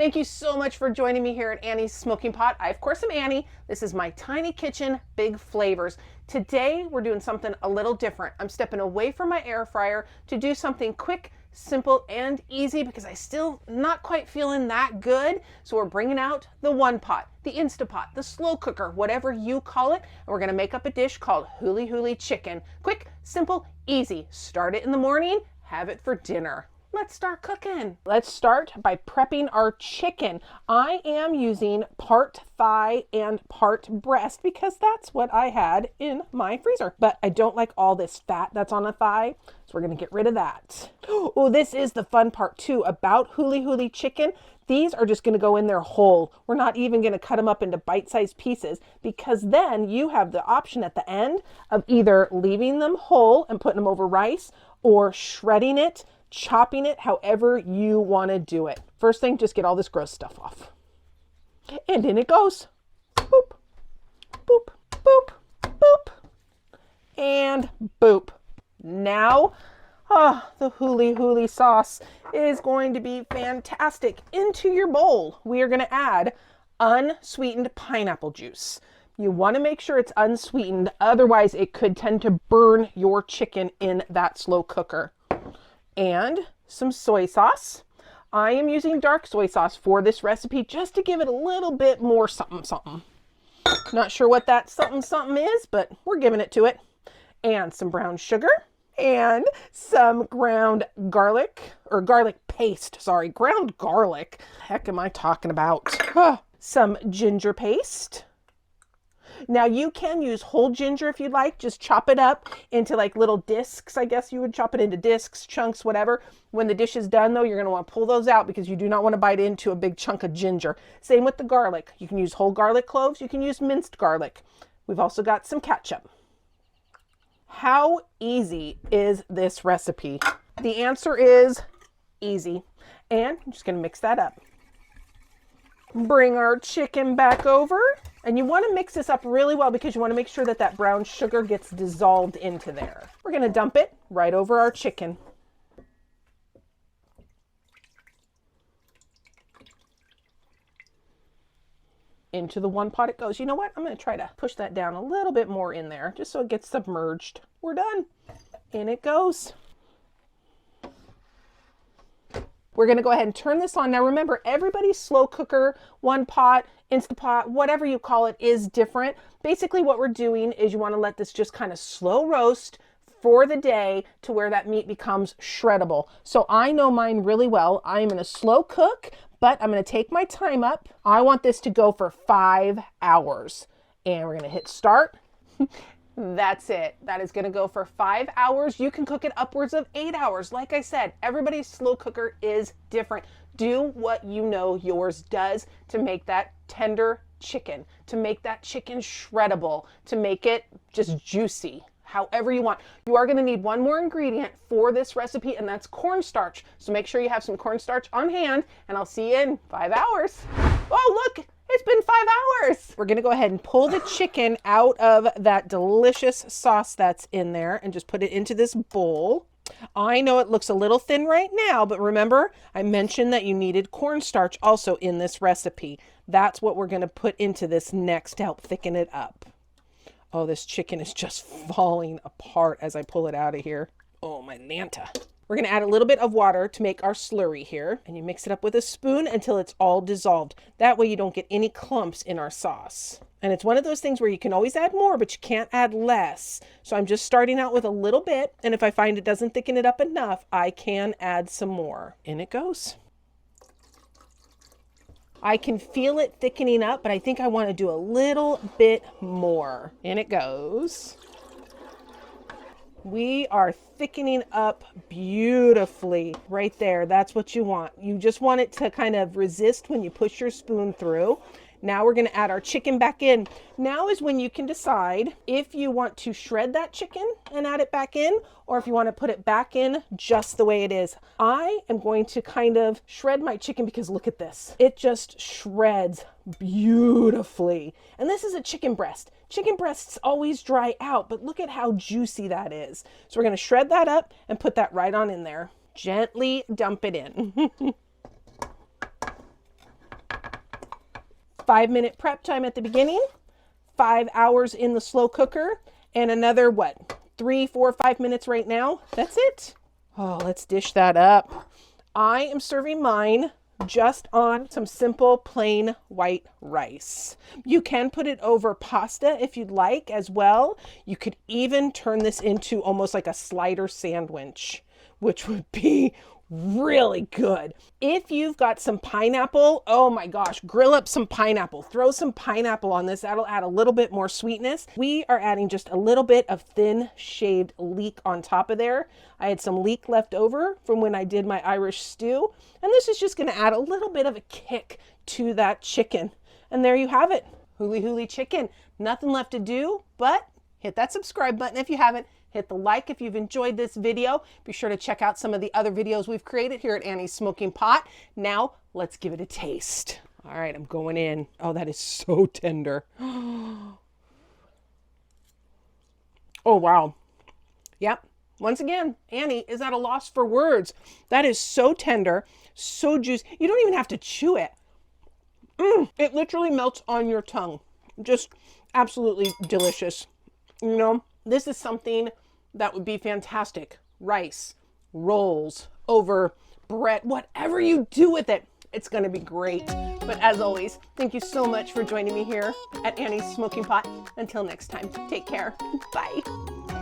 Thank you so much for joining me here at Annie's Smoking Pot. I, of course, am Annie. This is my tiny kitchen, big flavors. Today, we're doing something a little different. I'm stepping away from my air fryer to do something quick, simple, and easy because I still not quite feeling that good. So we're bringing out the one pot, the Instapot, the slow cooker, whatever you call it. And we're gonna make up a dish called Huli chicken. Quick, simple, easy. Start it in the morning, have it for dinner. Let's start cooking. Let's start by prepping our chicken. I am using part thigh and part breast because that's what I had in my freezer. But I don't like all this fat that's on the thigh, so we're gonna get rid of that. Oh, this is the fun part too about Huli chicken. These are just gonna go in there whole. We're not even gonna cut them up into bite-sized pieces because then you have the option at the end of either leaving them whole and putting them over rice or shredding it, chopping it, however you want to do it. First thing, just get all this gross stuff off. And in it goes. Boop, boop, boop, boop, and boop. Now, the Huli sauce is going to be fantastic. Into your bowl, we are going to add unsweetened pineapple juice. You want to make sure it's unsweetened, otherwise it could tend to burn your chicken in that slow cooker. And some soy sauce. I am using dark soy sauce for this recipe just to give it a little bit more something. Not sure what that something is, but we're giving it to it. And some brown sugar and some ground garlic, or garlic paste, sorry, ground garlic. Heck am I talking about? Some ginger paste. Now you can use whole ginger if you'd like, just chop it up into like little discs. I guess you would chop it into discs, chunks, whatever. When the dish is done though, you're gonna wanna pull those out because you do not wanna bite into a big chunk of ginger. Same with the garlic. You can use whole garlic cloves, you can use minced garlic. We've also got some ketchup. How easy is this recipe? The answer is easy. And I'm just gonna mix that up. Bring our chicken back over. And you want to mix this up really well because you want to make sure that that brown sugar gets dissolved into there. We're going to dump it right over our chicken. Into the one pot it goes. You know what? I'm going to try to push that down a little bit more in there just so it gets submerged. We're done. In it goes. We're going to go ahead and turn this on. Now remember, everybody's slow cooker, one pot, Instapot, whatever you call it, is different. Basically what we're doing is you want to let this just kind of slow roast for the day to where that meat becomes shreddable. So I know mine really well. I'm in a slow cook, but I'm going to take my time up. I want this to go for 5 hours. And we're going to hit start. That's it. That is going to go for 5 hours. You can cook it upwards of 8 hours. Like I said, everybody's slow cooker is different. Do what you know yours does to make that tender chicken, to make that chicken shreddable, to make it just juicy, however you want. You are going to need one more ingredient for this recipe, and that's cornstarch. So make sure you have some cornstarch on hand, and I'll see you in 5 hours. Oh, look! It's been 5 hours. We're gonna go ahead and pull the chicken out of that delicious sauce that's in there and just put it into this bowl. I know it looks a little thin right now, but remember I mentioned that you needed cornstarch also in this recipe. That's what we're gonna put into this next to help thicken it up. Oh, this chicken is just falling apart as I pull it out of here. Oh, my Nanta. We're going to add a little bit of water to make our slurry here, and you mix it up with a spoon until it's all dissolved. That way you don't get any clumps in our sauce. And it's one of those things where you can always add more, but you can't add less. So I'm just starting out with a little bit, and if I find it doesn't thicken it up enough, I can add some more. In it goes. I can feel it thickening up, but I think I want to do a little bit more. In it goes. We are thickening up beautifully right there. That's what you want. You just want it to kind of resist when you push your spoon through. Now we're going to add our chicken back in. Now is when you can decide if you want to shred that chicken and add it back in, or if you want to put it back in just the way it is. I am going to kind of shred my chicken because look at this. It just shreds beautifully. And this is a chicken breast. Chicken breasts always dry out, but look at how juicy that is. So we're going to shred that up and put that right on in there. Gently dump it in. 5-minute prep time at the beginning, 5 hours in the slow cooker, and another, what, 3, 4, 5 minutes right now. That's it. Oh, let's dish that up. I am serving mine just on some simple plain white rice. You can put it over pasta if you'd like as well. You could even turn this into almost like a slider sandwich, which would be really good. If you've got some pineapple, oh my gosh, grill up some pineapple. Throw some pineapple on this. That'll add a little bit more sweetness. We are adding just a little bit of thin shaved leek on top of there. I had some leek left over from when I did my Irish stew. And this is just going to add a little bit of a kick to that chicken. And there you have it. Huli chicken. Nothing left to do but hit that subscribe button if you haven't. Hit the like if you've enjoyed this video. Be sure to check out some of the other videos we've created here at Annie's Smoking Pot. Now, let's give it a taste. All right, I'm going in. Oh, that is so tender. Oh, wow. Yep. Once again, Annie is at a loss for words. That is so tender, so juicy. You don't even have to chew it. It literally melts on your tongue. Just absolutely delicious. You know, this is something that would be fantastic. Rice, rolls, over bread, whatever you do with it, it's going to be great. But as always, thank you so much for joining me here at Annie's Smoking Pot. Until next time, take care. Bye.